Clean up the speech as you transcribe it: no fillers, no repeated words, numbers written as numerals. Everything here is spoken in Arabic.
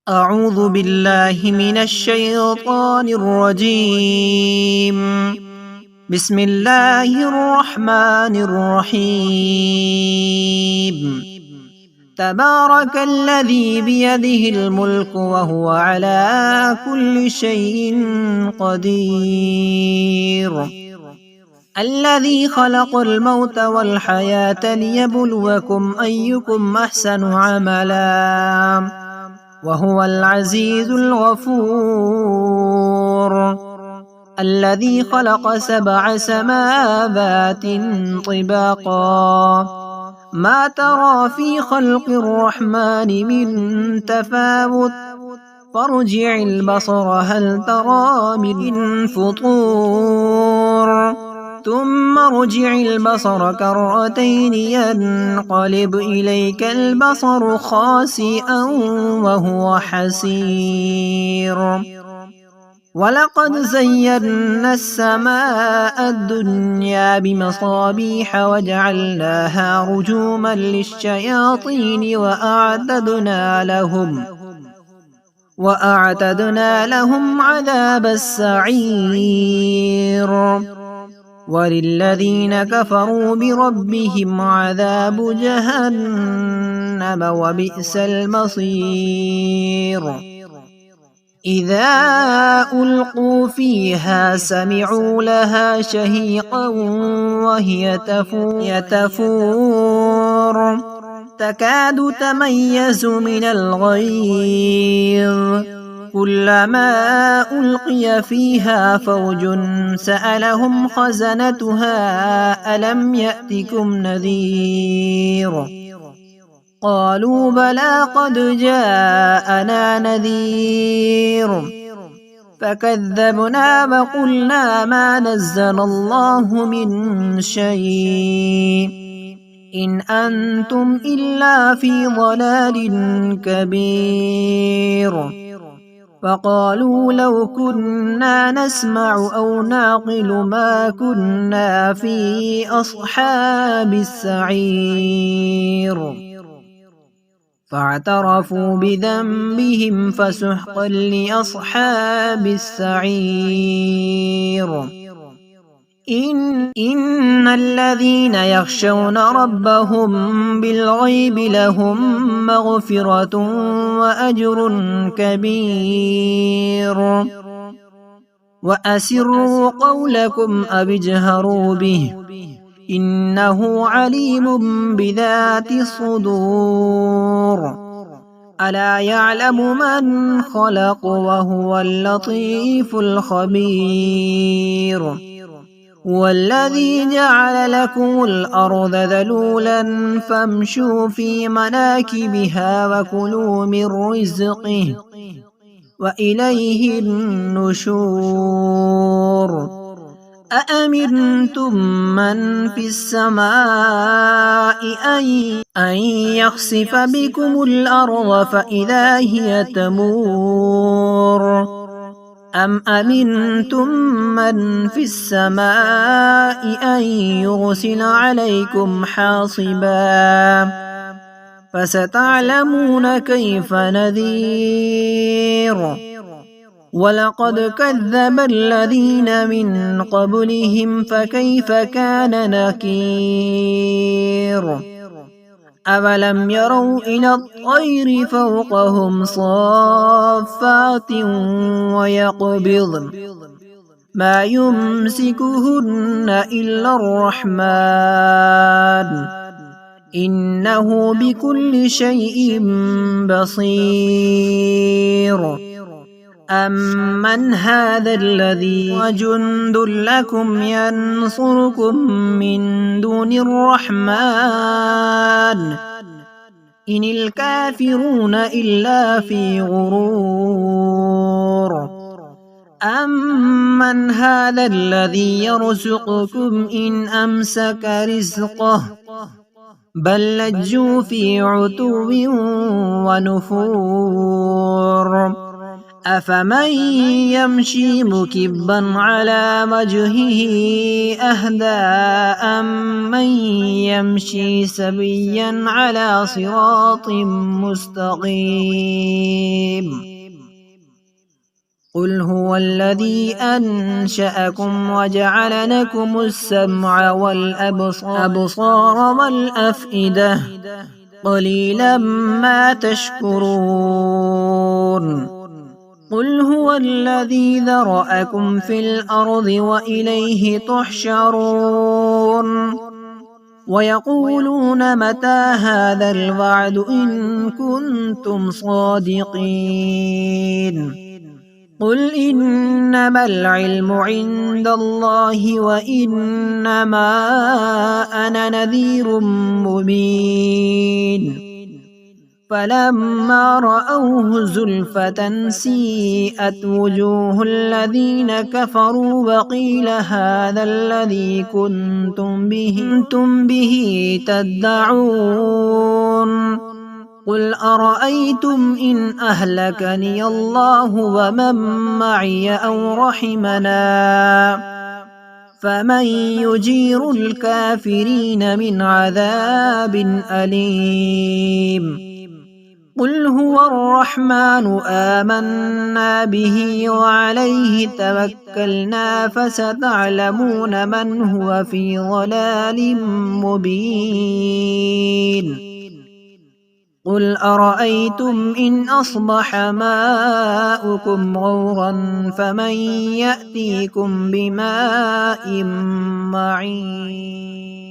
أعوذ بالله من الشيطان الرجيم. بسم الله الرحمن الرحيم. تبارك الذي بيده الملك وهو على كل شيء قدير. الذي خلق الموت والحياة ليبلوكم أيكم أحسن عملا وهو العزيز الغفور. الذي خلق 7 سماوات طباقا ما ترى في خلق الرحمن من تفاوت فارجع البصر هل ترى من فطور ثم ارجع البصر كرتين ينقلب إليك البصر خاسئا وهو حسير. ولقد زينا السماء الدنيا بمصابيح وجعلناها رجوما للشياطين وأعتدنا لهم عذاب السعير. وللذين كفروا بربهم عذاب جهنم وبئس المصير. إذا ألقوا فيها سمعوا لها شهيقا وهي تفور تكاد تميز من الغيظ. كلما ألقي فيها فوج سألهم خزنتها ألم يأتكم نذير قالوا بلى قد جاءنا نذير فكذبنا وقلنا ما نزل الله من شيء إن أنتم إلا في ضلال كبير. فقالوا لو كنا نسمع أو نعقل ما كنا في أصحاب السعير. فاعترفوا بذنبهم فسحقا لأصحاب السعير. إن الذين يخشون ربهم بالغيب لهم مغفرة وأجر كبير. وأسروا قولكم أو اجهروا به إنه عليم بذات الصدور. ألا يعلم من خلق وهو اللطيف الخبير. والذي جعل لكم الأرض ذلولا فامشوا في مناكبها وكلوا من رزقه وإليه النشور. أأمنتم من في السماء أن يخسف بكم الأرض فإذا هي تمور أم أمنتم من في السماء أن يرسل عليكم حاصبا فستعلمون كيف نذير. ولقد كذب الذين من قبلهم فكيف كان نكير. أولم يروا إلى الطير فوقهم صافات ويقبضن ما يمسكهن إلا الرحمن إنه بكل شيء بصير. أمن هذا الذي وجند لكم ينصركم من دون الرحمن إن الكافرون إلا في غرور. أمن هذا الذي يرزقكم إن أمسك رزقه بل لجوا في عتو ونفور. أفمن يمشي مكبا على وجهه أهدى أمن يمشي سويا على صراط مستقيم. هو الذي أنشأكم وجعل لكم السمع والأبصار والأفئدة قليلا ما تشكرون قل هو الذي ذرأكم في الأرض وإليه تحشرون ويقولون متى هذا الوعد إن كنتم صادقين قل إنما العلم عند الله وإنما أنا نذير مبين فلما رأوه زلفة سيئت وجوه الذين كفروا وقيل هذا الذي كنتم به تدعون قل أرأيتم إن أهلكني الله ومن معي أو رحمنا فمن يجير الكافرين من عذاب أليم قل هو الرحمن آمنا به وعليه توكلنا فستعلمون من هو في ضلال مبين قل أرأيتم إن أصبح ماؤكم غورا فمن يأتيكم بماء معين